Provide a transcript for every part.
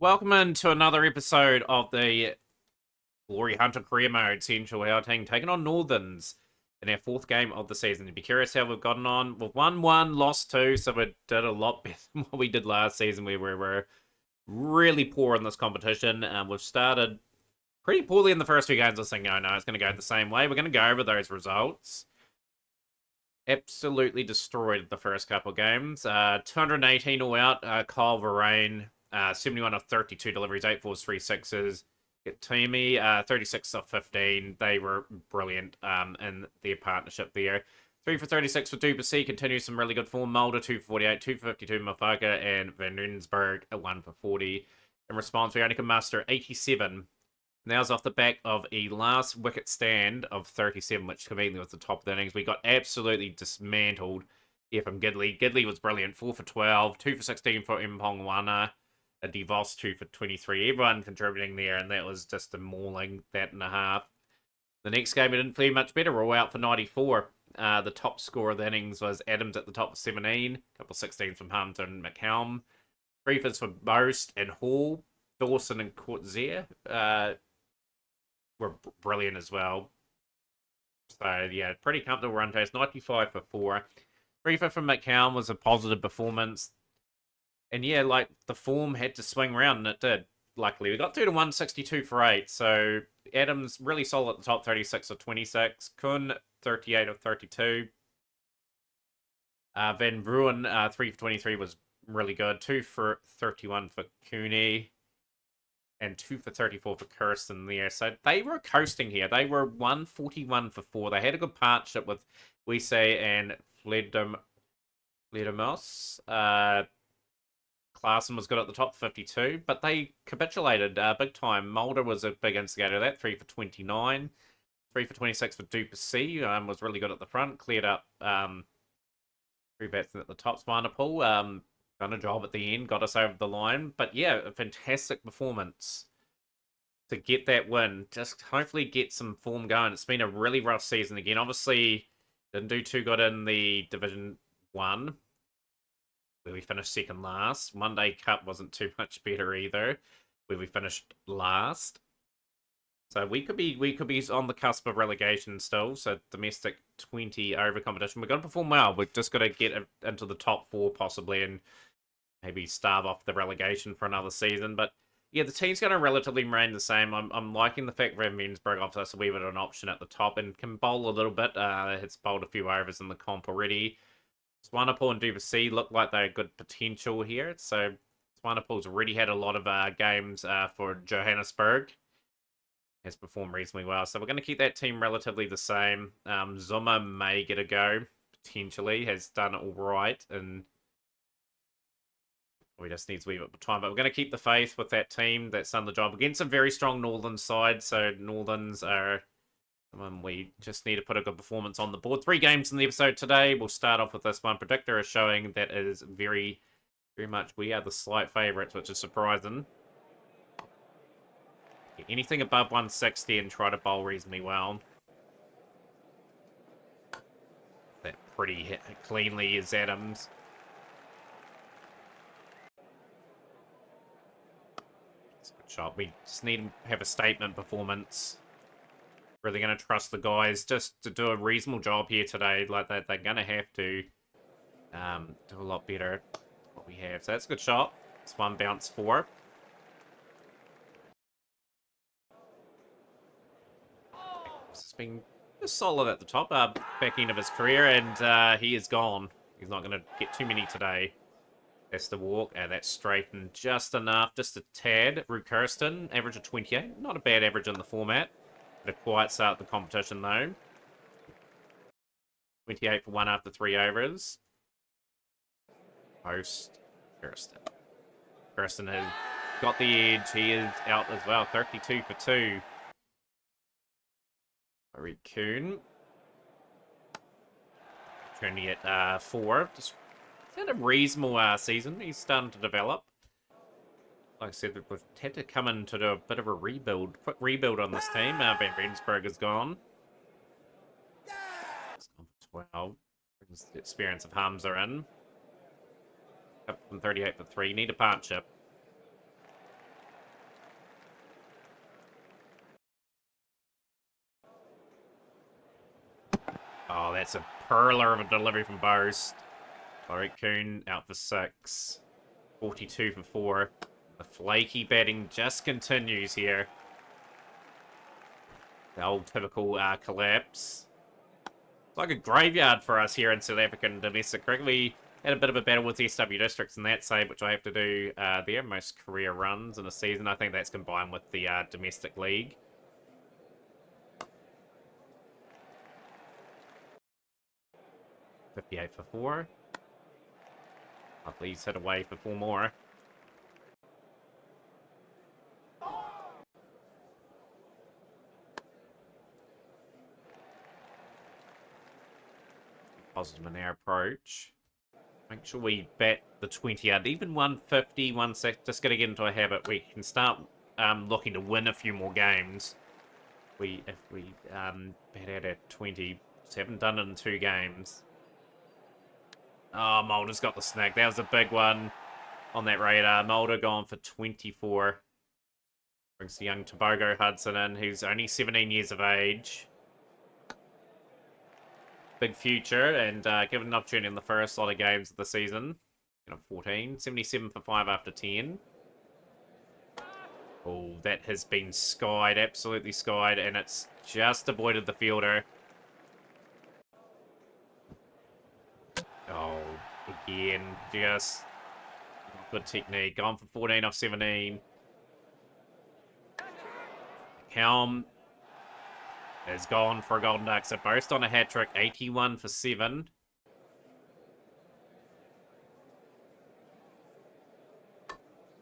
Welcome into another episode of the Glory Hunter career mode. Central Gauteng taking on Northerns in our fourth game of the season. You'd be curious how we've gotten on. We've won one, lost two, so we did a lot better than what we did last season. We were really poor in this competition. We've started pretty poorly in the first few games. I was thinking, oh no, it's going to go the same way. We're going to go over those results. Absolutely destroyed the first couple of games. 218 all out. Kyle Varane. 71 of 32 deliveries, 8 fours, 3 sixes. Get Timmy, 36 of 15. They were brilliant in their partnership there. 3 for 36 for Duplessis, continues some really good form. Mulder, 2 for 48, 2 for 52, Mafaka, and Van Nuensberg, 1 for 40. In response, we only can muster 87. Now's off the back of a last wicket stand of 37, which conveniently was the top of the innings. We got absolutely dismantled here from Gidley. Gidley was brilliant, 4 for 12, 2 for 16 for Impong Wana. A DeVos 2 for 23. Everyone contributing there, and that was just a mauling, that and a half. The next game, it didn't play much better. We're all out for 94. The top score of the innings was Adams at the top of 17. A couple of 16s from Hunter and McCallum. 3 for Boast and Hall. Dawson and Courtzier were brilliant as well. So, yeah, pretty comfortable run taste. 95 for 4. 3 for from McCallum was a positive performance. And yeah, like, the form had to swing around, and it did. Luckily, we got through to 162 for 8. So Adams really solid at the top, 36 of 26. Kun, 38 of 32. Van Bruin, 3 for 23 was really good. 2 for 31 for Cooney. And 2 for 34 for Kirsten there. So they were coasting here. They were 141 for 4. They had a good partnership with Wise and Fledemos. Clarkson was good at the top, 52, but they capitulated big time. Mulder was a big instigator of that, 3 for 29. 3 for 26 for Duplessis, was really good at the front, cleared up 3 batsmen at the top. Swanepoel, done a job at the end, got us over the line. But yeah, a fantastic performance to get that win. Just hopefully get some form going. It's been a really rough season again. Obviously, didn't do too good in the Division 1. Where we finished second last. Monday Cup wasn't too much better either, where we finished last. So we could be on the cusp of relegation still. So domestic 20 over competition. We're going to perform well. We've just got to get into the top 4 possibly, and maybe starve off the relegation for another season. But yeah, the team's going to relatively remain the same. I'm liking the fact Van Meensberg offers us a wee bit of an option at the top and can bowl a little bit. It's bowled a few overs in the comp already. Swanepoel and Duplessis look like they have good potential here. So Swanepoel's already had a lot of games for Johannesburg. Has performed reasonably well. So we're going to keep that team relatively the same. Zuma may get a go, potentially. Has done all right. And we just needs a wee bit of time. But we're going to keep the faith with that team that's done the job against a very strong Northern side. So Northerns are... we just need to put a good performance on the board. 3 games in the episode today. We'll start off with this one. Predictor is showing that it is very, very much we are the slight favourites, which is surprising. Get anything above 160 and try to bowl reasonably well. That pretty hit cleanly is Adams. It's a good shot. We just need to have a statement performance. Really going to trust the guys just to do a reasonable job here today. Like that, they're going to have to do a lot better than what we have. So that's a good shot. It's 1 bounce 4. It's been just solid at the top, back end of his career, and he is gone. He's not going to get too many today. That's the walk, and that's straightened just enough, just a tad. Root Kirsten, average of 28. Not a bad average in the format. A quiet start the competition, though. 28 for 1 after 3 overs. Post Kirsten. Kirsten has got the edge. He is out as well. 32 for 2. Very Kuhn. Turning at 4. Just had a reasonable season. He's starting to develop. Like I said, we've had to come in to do a bit of a rebuild. Quick rebuild on this team. Van Rensburg is gone. It's gone for 12. Brings the experience of Hamza in. Up from 38 for 3. Need a partnership. that's a perler of a delivery from Bose. Tyreek Coon out for 6. 42 for 4. The flaky batting just continues here. The old typical collapse. It's like a graveyard for us here in South African domestic cricket. We had a bit of a battle with SW Districts in that save, which I have to do their most career runs in a season. I think that's combined with the domestic league. $58 for 4. Please hit away for 4 more. Positive in our approach. Make sure we bat the 20 out. Even 150, 160. Just got to get into a habit. We can start looking to win a few more games. If we bat out at 20. Just haven't done it in 2 games. Oh, Mulder's got the snag. That was a big one on that radar. Mulder gone for 24. Brings the young Tobago Hudson in, who's only 17 years of age. Big future, and given an opportunity in the first lot of games of the season. 14. 77 for 5 after 10. Oh, that has been skied. Absolutely skied, and it's just avoided the fielder. Oh, again, just good technique. Gone for 14 off 17. Helm has gone for a golden duck. So boast on a hat trick. 81 for 7.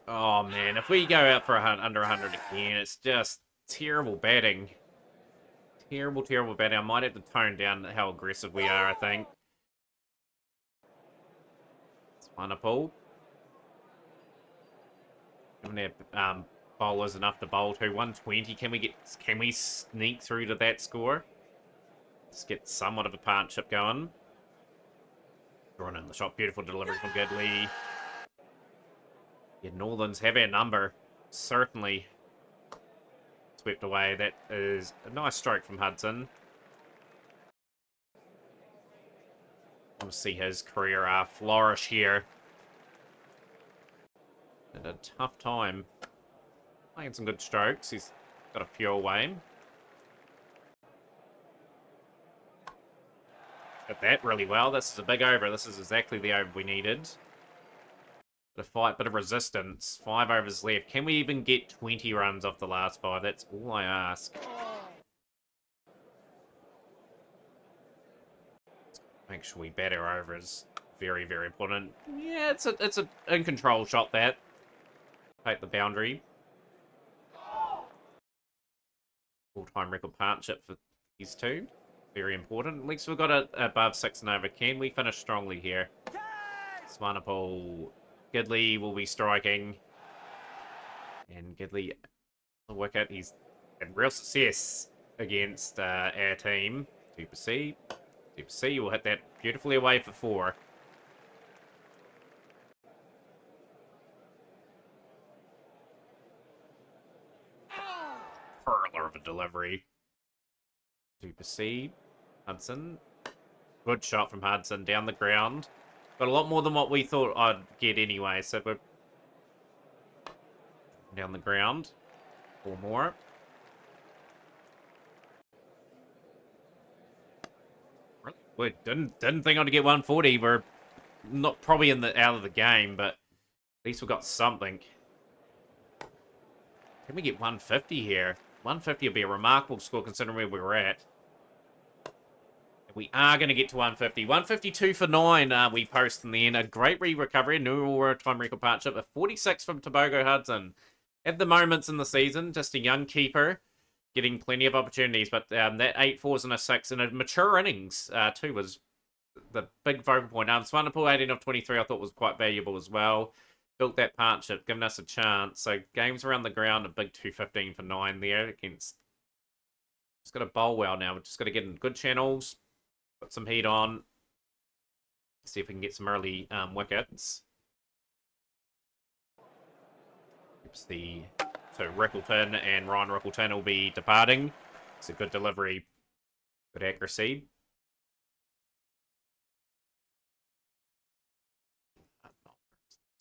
Oh man, if we go out for under 100 again, it's just terrible batting. Terrible, terrible batting. I might have to tone down how aggressive we are, I think. Pineapple. Giving our bowlers enough to bowl to 120. Can we sneak through to that score? Let's get somewhat of a partnership going. Drawn in the shot. Beautiful delivery from Gidley. Yeah, Northerns have our number. Certainly swept away. That is a nice stroke from Hudson. I want to see his career flourish here. At a tough time. Playing some good strokes. He's got a few away. Got that really well. This is a big over. This is exactly the over we needed. Bit of fight, bit of resistance. 5 overs left. Can we even get 20 runs off the last 5? That's all I ask. Make sure we bat our overs. Very, very important. Yeah, it's a in control shot that. Take the boundary. Full-time record partnership for these two. Very important. At least we've got it above 6 and over. Can we finish strongly here? Swanepoel. Gidley will be striking. And Gidley, the wicket, he's had real success against our team. 2%. 2% will hit that beautifully away for 4. Perler of a delivery. 2%. Hudson. Good shot from Hudson down the ground. Got a lot more than what we thought I'd get anyway, so we're down the ground. 4 more. We didn't think I'd get 140. We're not probably out of the game, but at least we've got something. Can we get 150 here? 150 would be a remarkable score considering where we were at. We are going to get to 150. 152 for 9 we post in the end. A great recovery. A new all-time record partnership. A 46 from Tobago Hudson. At the moments in the season, just a young keeper. Getting plenty of opportunities. But that 8 fours and a 6 and a mature innings too was the big focal point. Swanepoel 18 of 23 I thought was quite valuable as well. Built that partnership, giving us a chance. So games around the ground, a big 215 for 9 there against. Just got to bowl well now. We've just got to get in good channels. Put some heat on. See if we can get some early wickets. So Rickleton and Ryan Rickleton will be departing. It's a good delivery. Good accuracy.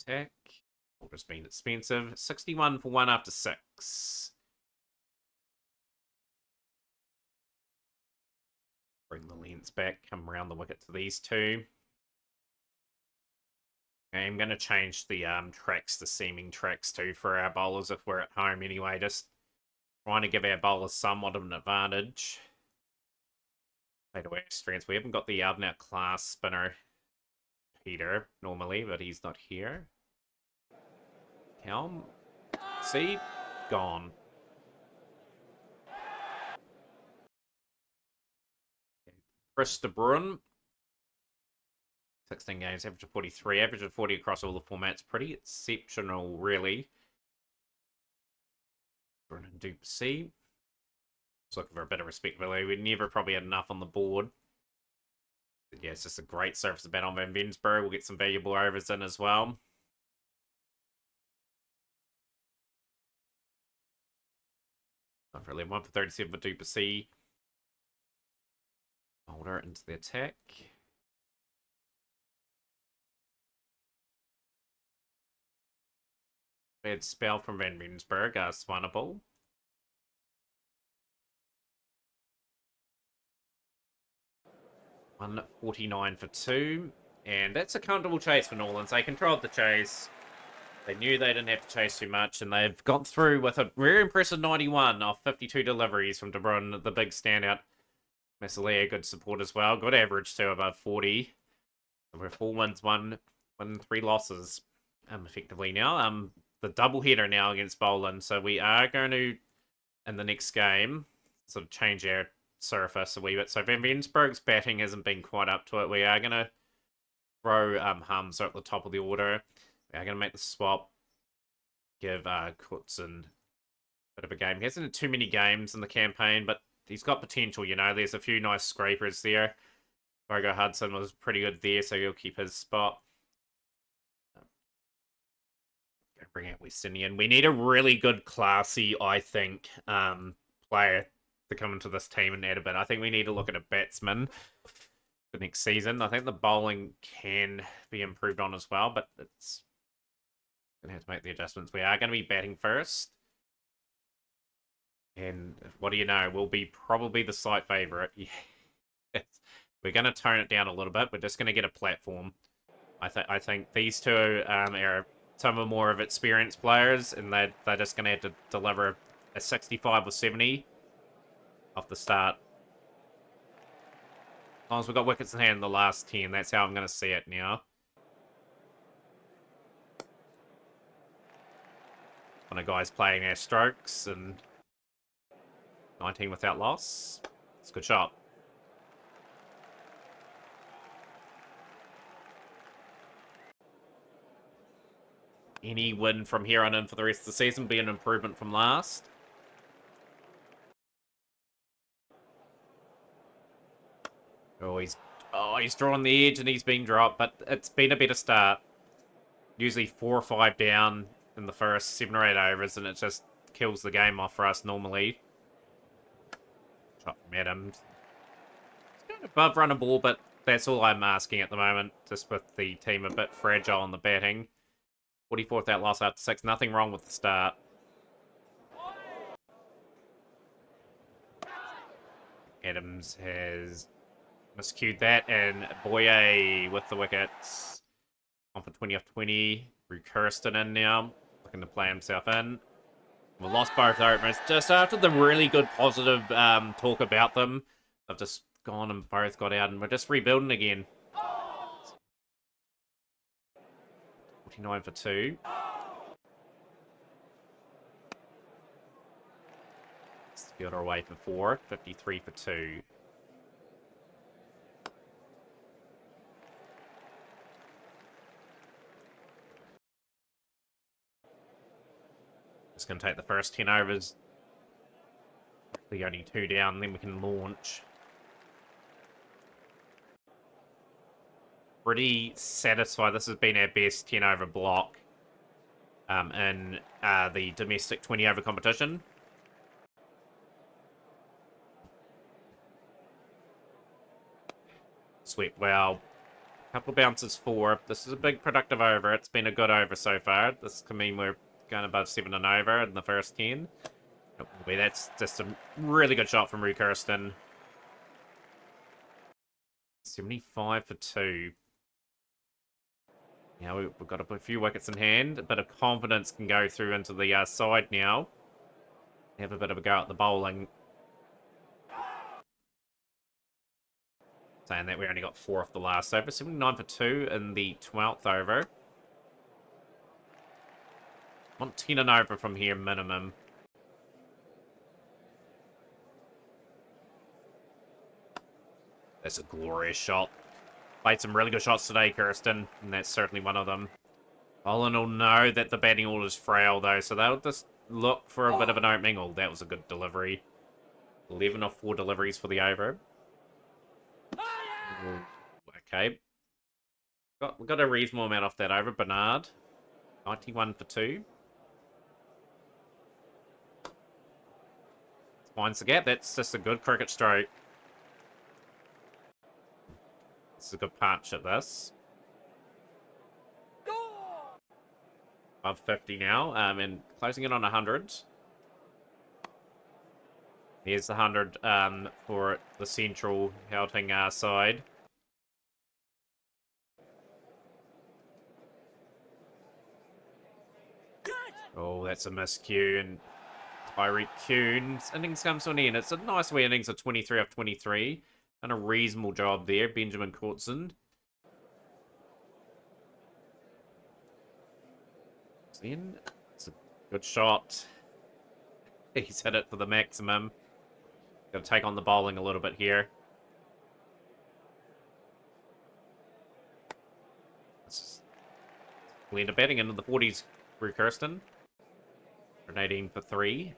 attack. Mulder's been expensive. 61 for 1 after 6. Bring the lens back, come around the wicket to these two. I'm going to change the tracks to seaming tracks too for our bowlers if we're at home anyway. Just trying to give our bowlers somewhat of an advantage. Play to our strengths. We haven't got the out-and-out class spinner Peter normally, but he's not here. Helm. See? Gone. Chris de Bruin. 16 games, average of 43. Average of 40 across all the formats. Pretty exceptional, really. Bruin and Duplessis. Just looking for a bit of respectability. We never probably had enough on the board. But yeah, it's just a great surface to bat on Van Vensburg. We'll get some valuable overs in as well. Not for 11. 1 for 37 for Duplessis. Mulder into the attack. Bad spell from Van Rensburg, Swanepoel. $149 for 2. And that's a comfortable chase for Norlands. They controlled the chase. They knew they didn't have to chase too much, and they've got through with a very impressive 91 off 52 deliveries from De Bruyne, the big standout. Massalia, good support as well. Good average too, above 40. We're 4 wins, 1 win, 3 losses, effectively now. The double header now against Boland, so we are going to, in the next game, sort of change our surface a wee bit. So Van Rensburg's batting hasn't been quite up to it. We are going to throw Humser at the top of the order. We are going to make the swap. Give Kutzen a bit of a game. He hasn't had too many games in the campaign, but he's got potential, you know. There's a few nice scrapers there. Bogo Hudson was pretty good there, so he'll keep his spot. Bring out West Indian. We need a really good, classy, I think, player to come into this team and add a bit. I think we need to look at a batsman for next season. I think the bowling can be improved on as well, but it's going to have to make the adjustments. We are going to be batting first. And what do you know? We'll be probably the slight favourite. Yeah. We're going to tone it down a little bit. We're just going to get a platform. I think these two are some of more of experienced players, and they're just going to have to deliver a 65 or 70 off the start. As long as we've got wickets in hand in the last 10, that's how I'm going to see it now. One of the guys playing our strokes, and 19 without loss. It's a good shot. Any win from here on in for the rest of the season will be an improvement from last. He's drawn the edge and he's been dropped, but it's been a better start. Usually 4 or 5 down in the first 7 or 8 overs, and it just kills the game off for us normally. Shot from Adams. It's going above run a ball, but that's all I'm asking at the moment, just with the team a bit fragile on the batting. 44 without loss after 6. Nothing wrong with the start. Adams has miscued that, and Boye with the wickets. On for 20 off 20. Drew Kirsten in now, looking to play himself in. We lost both openers just after the really good positive talk about them. They've just gone and both got out, and we're just rebuilding again. 49 for 2. Fielder away for 4. 53 for 2. Just going to take the first 10 overs. Hopefully only 2 down, then we can launch. Pretty satisfied. This has been our best 10 over block in the domestic 20 over competition. Swept well. Couple bounces 4. This is a big productive over. It's been a good over so far. This can mean we're going above 7 and over in the first 10. That's just a really good shot from Rue Kirsten. 75 for 2. Now we've got a few wickets in hand. A bit of confidence can go through into the side now. Have a bit of a go at the bowling. Saying that we only got 4 off the last over. 79 for 2 in the 12th over. Want 10 and over from here minimum. That's a glorious shot. Played some really good shots today, Kirsten, and that's certainly one of them. Holland will know that the batting order is frail, though, so they'll just look for a bit of an opening. Oh, that was a good delivery. 11 off 4 deliveries for the over. Okay. We got a reasonable amount off that over. Bernard. 91 for 2. Finds the gap. That's just a good cricket stroke. This is a good partnership, this. Above 50 now, and closing in on 100. Here's the 100 for the central Gauteng side. Oh, that's a miscue, and Tyreek Kuhn's innings comes to an end. It's a nice wee innings of 23 off 23. Done a reasonable job there, Benjamin Courtson. It's a good shot. He's hit it for the maximum. Got to take on the bowling a little bit here. We end up batting into the 40s, Rue Kirsten. 18 for 3.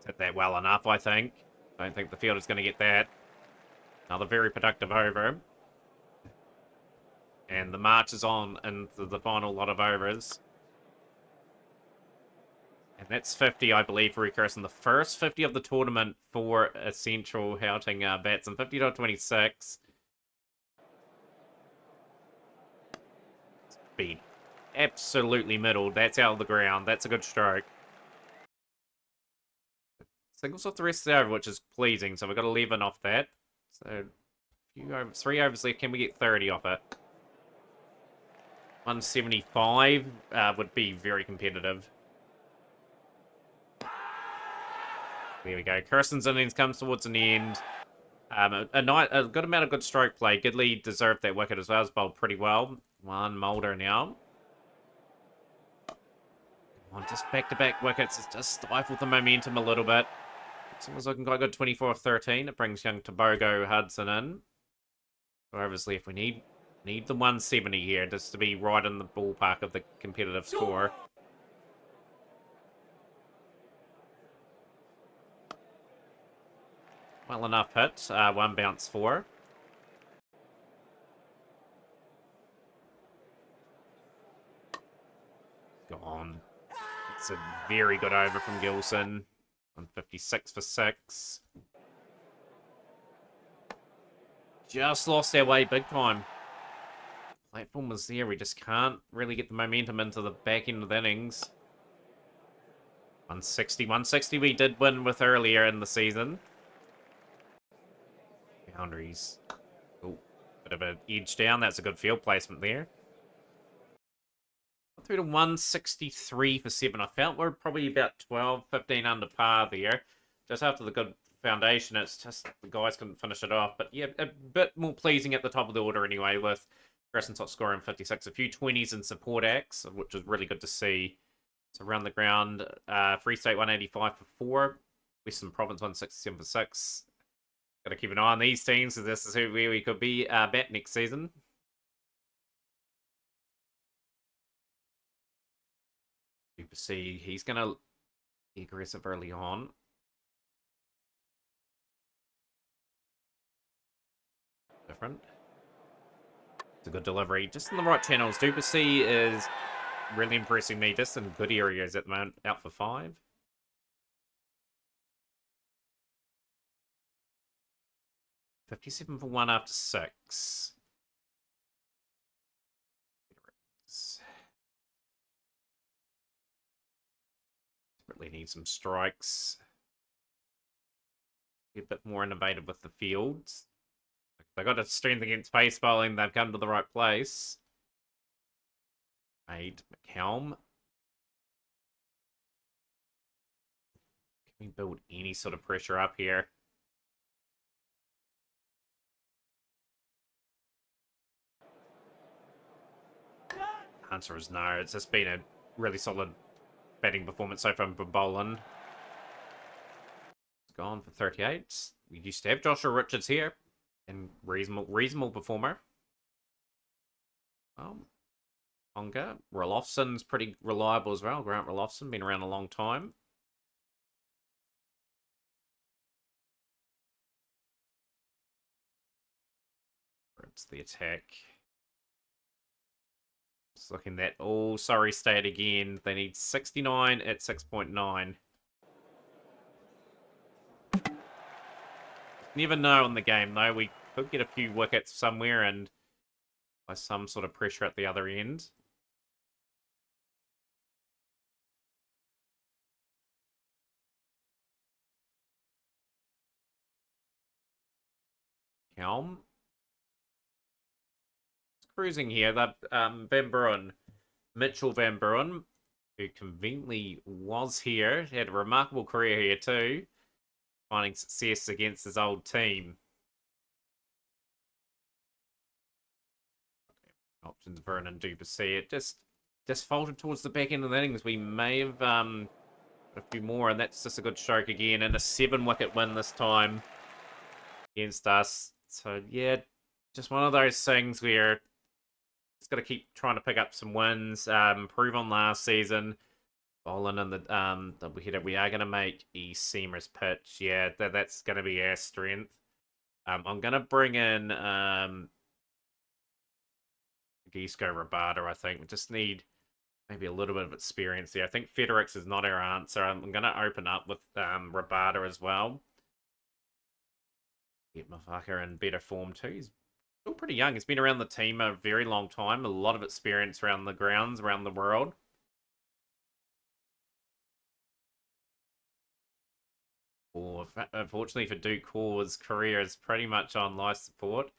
Hit that well enough, I think. Don't think the field is going to get that. Another very productive over. And the march is on into the final lot of overs. And that's 50, I believe, for Rue Kirsten. The first 50 of the tournament for a central Gauteng batsman. 50 to 26. Speed. Absolutely middled. That's out of the ground. That's a good stroke. Singles off the rest of the over, which is pleasing. So we've got 11 off that. So 3 overs left. Can we get 30 off it? 175 would be very competitive. There we go. Kirsten's innings comes towards an end. A good amount of good stroke play. Gidley deserved that wicket as well. He's bowled pretty well. One Mulder now. Just back-to-back wickets. It's just stifled the momentum a little bit. It's looking quite good. 24 of 13. It brings young Tobago Hudson in. Whoever's left, we need the 170 here just to be right in the ballpark of the competitive score. Well enough hit. 1 bounce 4. Gone. It's a very good over from Gilson. 156 for 6. Just lost our way big time. Platform was there. We just can't really get the momentum into the back end of the innings. 160. 160 we did win with earlier in the season. Boundaries. Oh, bit of an edge down. That's a good field placement there. Through to 163 for 7. I felt we're probably about 12, 15 under par there. Just after the good foundation, it's just the guys couldn't finish it off. But yeah, a bit more pleasing at the top of the order anyway, with Grayson top scoring 56. A few 20s in support acts, which is really good to see. So around the ground, Free State 185 for 4. Western Province 167 for 6. Got to keep an eye on these teams, because this is where we could be bat next season. You see, he's going to be aggressive early on. Different. It's a good delivery. Just in the right channels. Duplessis is really impressing me. Just in good areas at the moment. Out for 5. 57 for 1 after 6. Really need some strikes. Be a bit more innovative with the fields. They got a strength against pace bowling. They've come to the right place. Aid McCalm. Can we build any sort of pressure up here? Answer is no. It's just been a really solid batting performance so far from Boland. It's gone for 38. We used to have Joshua Richards here. And reasonable performer. Onga. Rolofson's pretty reliable as well. Grant Rolofson, been around a long time. It's the attack. Just looking at all Surrey State again. They need 69 at 6.9. Never know in the game, though. We could get a few wickets somewhere and by some sort of pressure at the other end. Helm. It's cruising here. That Van Buren, Mitchell Van Buren, who conveniently was here, had a remarkable career here too, finding success against his old team. Options Vernon Duplessis. It just faltered towards the back end of the innings. We may have a few more, and that's just a good stroke again, and a 7-wicket win this time against us. So yeah, just one of those things where just got to keep trying to pick up some wins, improve on last season. Bowling in the double header, we are going to make Seamer's pitch. Yeah, that's going to be our strength. I'm going to bring in Gisco Rabada, I think. We just need maybe a little bit of experience there. I think Federix is not our answer. I'm going to open up with Rabada as well. Get Mafaka in better form too. He's still pretty young. He's been around the team a very long time. A lot of experience around the grounds, around the world. Unfortunately for Duke Hall's career is pretty much on life support.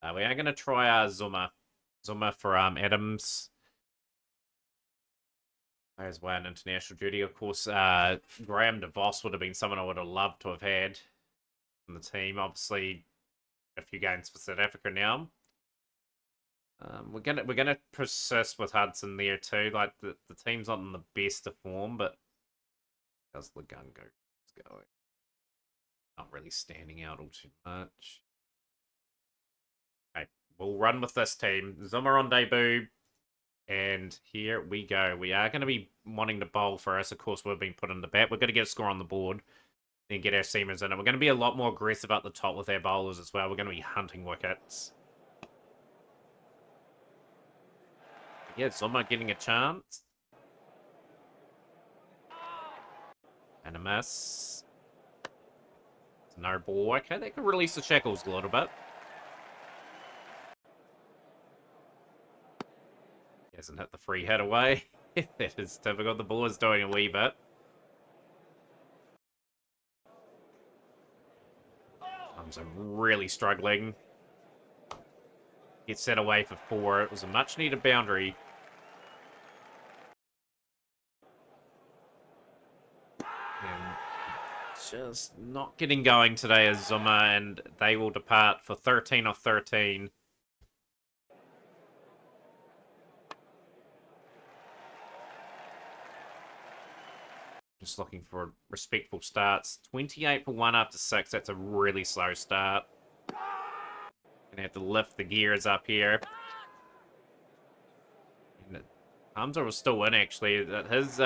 We are going to try our Zuma for Adams. Players away on international duty. Of course, Graham DeVos would have been someone I would have loved to have had in the team. Obviously, a few games for South Africa now. We're gonna persist with Hudson there too. Like the team's not in the best of form, but how's Lagungo going? Not really standing out all too much. Okay, we'll run with this team. Zuma on debut. And here we go. We are going to be wanting to bowl first. Of course, we've been put in the bat. We're going to get a score on the board. Then get our seamers in it. We're going to be a lot more aggressive up the top with our bowlers as well. We're going to be hunting wickets. Yeah, Zuma getting a chance. And a miss. No ball. Okay, that could release the shackles a little bit. Hasn't hit the free hit away. That is typical. The ball is doing a wee bit. I'm really struggling. Gets set away for 4. It was a much needed boundary. And just not getting going today as Zuma, and they will depart for 13 off 13. Just looking for respectful starts. 28 for 1 after 6. That's a really slow start. Gonna have to lift the gears up here. Hamza was still in, actually. His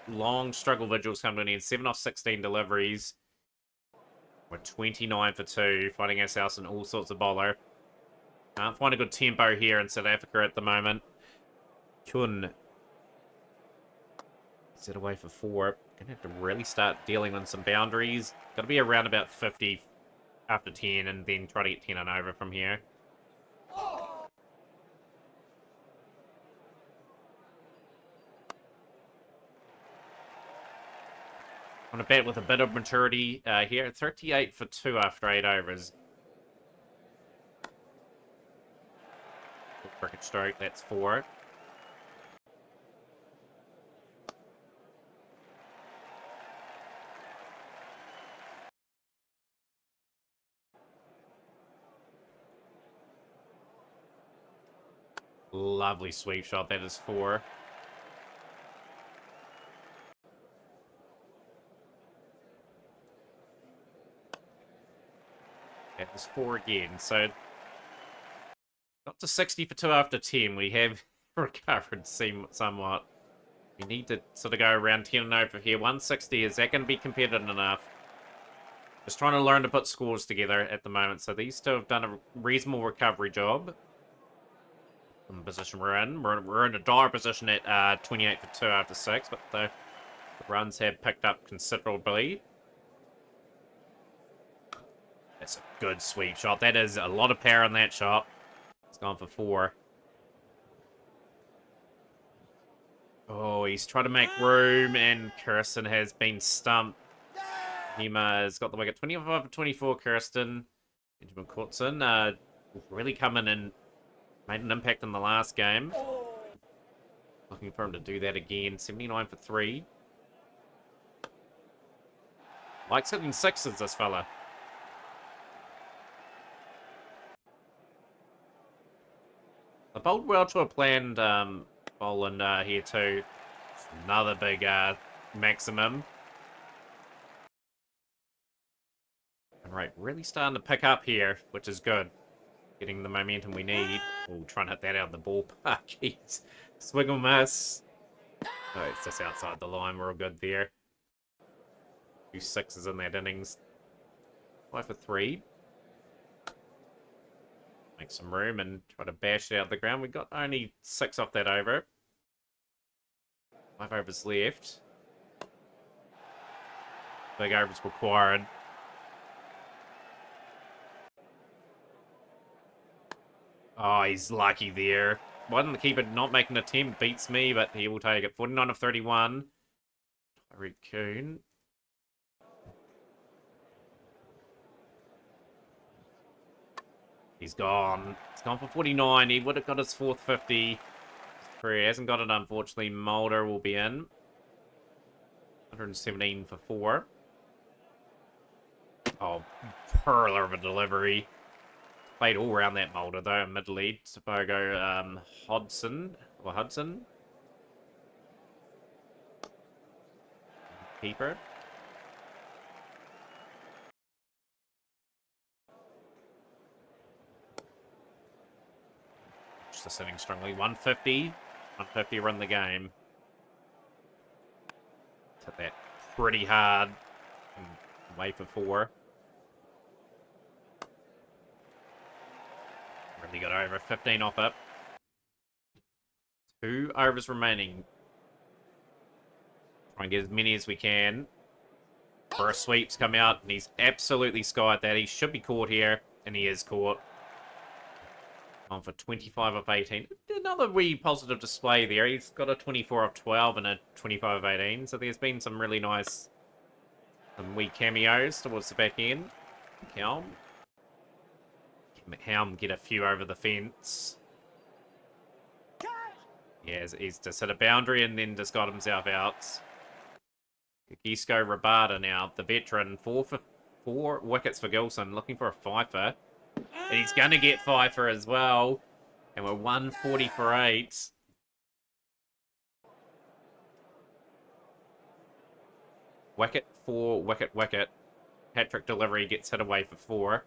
long struggle vigils come to an end. 7 off 16 deliveries. We're 29 for 2. Finding ourselves in all sorts of bowler. Can't find a good tempo here in South Africa at the moment. Kun set away for 4. Gonna have to really start dealing with some boundaries. Gotta be around about 50 after 10 and then try to get 10 and over from here. On a bat with a bit of maturity here. 38 for 2 after 8 overs. Cricket stroke, that's 4. Lovely sweep shot, that is 4. That is 4 again, so got to 60 for 2 after 10. We have recovered somewhat. We need to sort of go around 10 and over here. 160, is that going to be competitive enough? Just trying to learn to put scores together at the moment. So these two have done a reasonable recovery job. In the position we're in. We're in a dire position at 28 for 2 after 6, but the runs have picked up considerably. That's a good sweep shot. That is a lot of power in that shot. It's gone for 4. Oh, he's trying to make room, and Kirsten has been stumped. Hema has got the wicket. 25 for 24, Kirsten. Benjamin Courtson really come in and made an impact in the last game. Looking for him to do that again. 79 for 3. Likes hitting sixes, this fella. The bowled well to a planned bowling here too. Another big maximum. Right, really starting to pick up here, which is good. Getting the momentum we need. We'll try and hit that out of the ballpark. Jeez. Swing or miss. Oh, it's just outside the line. We're all good there. 2 sixes in that innings. 5 for 3. Make some room and try to bash it out of the ground. We got only 6 off that over. 5 overs left. Big overs required. Oh, he's lucky there. Why didn't the keeper not make an attempt? Beats me, but he will take it. 49 of 31. Tyreek Coon. He's gone. He's gone for 49. He would have got his 4th 50. He hasn't got it, unfortunately. Mulder will be in. 117 for 4. Oh, pearler of a delivery. Played all around that Mulder, though, in mid-lead. Sabogo, Hudson. Keeper. Just sitting strongly. 150. 150 run the game. Hit that pretty hard. And away for 4. Really got over. 15 off it. 2 overs remaining. Try and get as many as we can. For a sweeps come out, and he's absolutely skied that. He should be caught here, and he is caught. On for 25 of 18. Another wee positive display there. He's got a 24 of 12 and a 25 of 18. So there's been some really nice wee cameos towards the back end. Helm get a few over the fence. Yeah, he's just hit a boundary and then just got himself out. Gisco Rabada now, the veteran. 4 for 4 wickets for Gilson, looking for a fifer. And he's going to get fifer as well. And we're 140 for 8. Wicket, 4, wicket. Hat-trick delivery gets hit away for 4.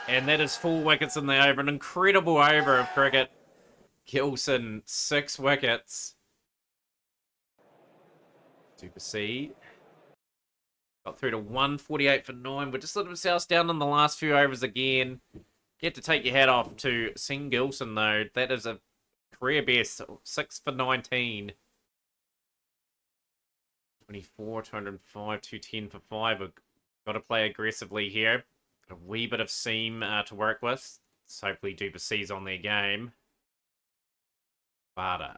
And that is 4 wickets in the over. An incredible over of cricket. Gilson, 6 wickets. Super C. Got through to 148 for 9. We're just letting ourselves down in the last few overs again. Get to take your hat off to Sing Gilson, though. That is a career best, 6 for 19. 24, 205, 210 for 5. We've got to play aggressively here. Got a wee bit of seam to work with. So hopefully Duplessis on their game. Barter.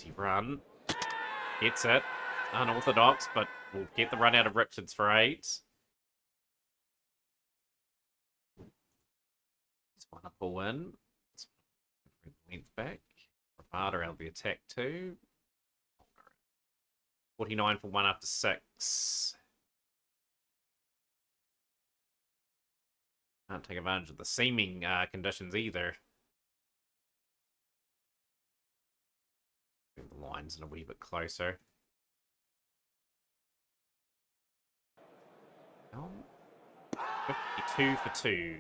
He run. Gets it. Unorthodox, but we'll get the run out of Richards for 8. Just want to pull in. Length back. Barter out of the attack too. 49 for 1 after 6. Can't take advantage of the seaming conditions either. The lines in a wee bit closer. 52 for 2.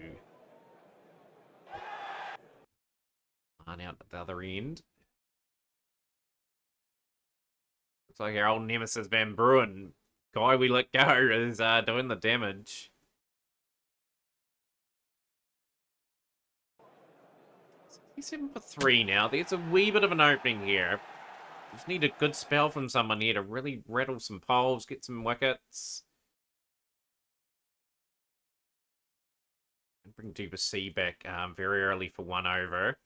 Line out at the other end. Looks like our old nemesis Van Bruin, guy we let go, is doing the damage. He's 7 for 3 now. There's a wee bit of an opening here. Just need a good spell from someone here to really rattle some poles, get some wickets. And bring Duplessis back very early for 1 over.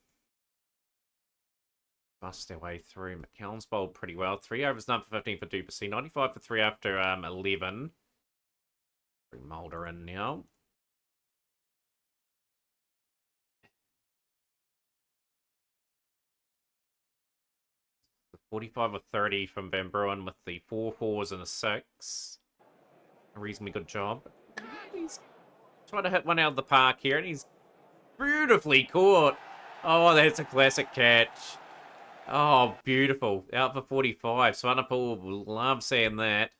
Bust their way through. McCallum's bowled pretty well. 3 overs, none for 15 for Duplessis. 95 for 3 after 11. Bring Mulder in now. The 45 or 30 from Van Bruin with the 4 fours and a 6. A reasonably good job. He's trying to hit one out of the park here, and he's beautifully caught. Oh, that's a classic catch. Oh, beautiful. Out for 45. Swanepoel will love seeing that.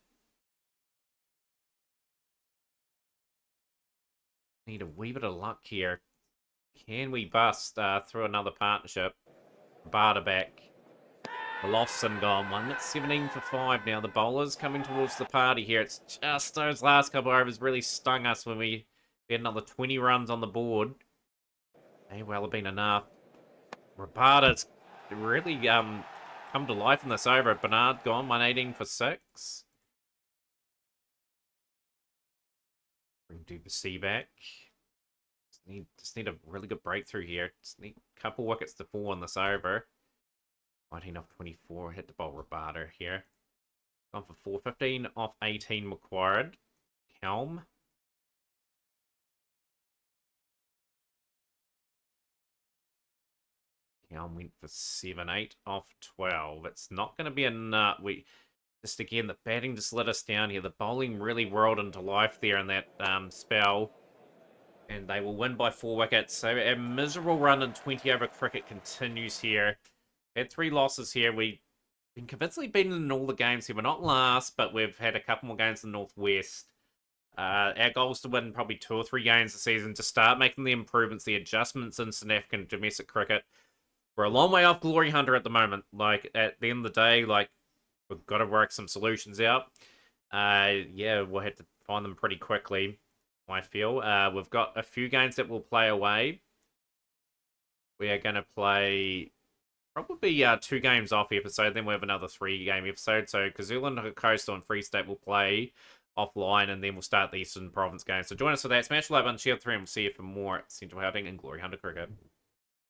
Need a wee bit of luck here. Can we bust through another partnership? Barter back. Lofson gone one. It's 17 for 5 now. The bowlers coming towards the party here. It's just those last couple of overs really stung us when we had another 20 runs on the board. May well have been enough. Rabada's really come to life in this over. Bernard gone, 118 for 6. Bring Duplessis back. Just need a really good breakthrough here. Just need a couple wickets to fall on this over. 19 off 24. Hit the bowl Rabada here. Gone for 4. 15 off 18 required. Helm. Helm went for 7. 8 off 12. It's not going to be enough. Just again, the batting just let us down here. The bowling really whirled into life there in that spell. And they will win by 4 wickets. So a miserable run in 20 over cricket continues here. Had 3 losses here. We've been convincingly beaten in all the games here. We're not last, but we've had a couple more games in the Northwest. Our goal is to win probably 2 or 3 games this season to start making the improvements, the adjustments in South African domestic cricket. We're a long way off Glory Hunter at the moment. Like, at the end of the day, like, we've got to work some solutions out. Yeah, we'll have to find them pretty quickly, I feel. We've got a few games that we'll play away. We are going to play probably 2 games off episode, then we have another 3-game episode. So KwaZulu, Coastal, and Free State will play offline, and then we'll start the Eastern Province game. So join us for that. Smash the like button, share the 3, and we'll see you for more at Central Gauteng and Glory Hunter Cricket.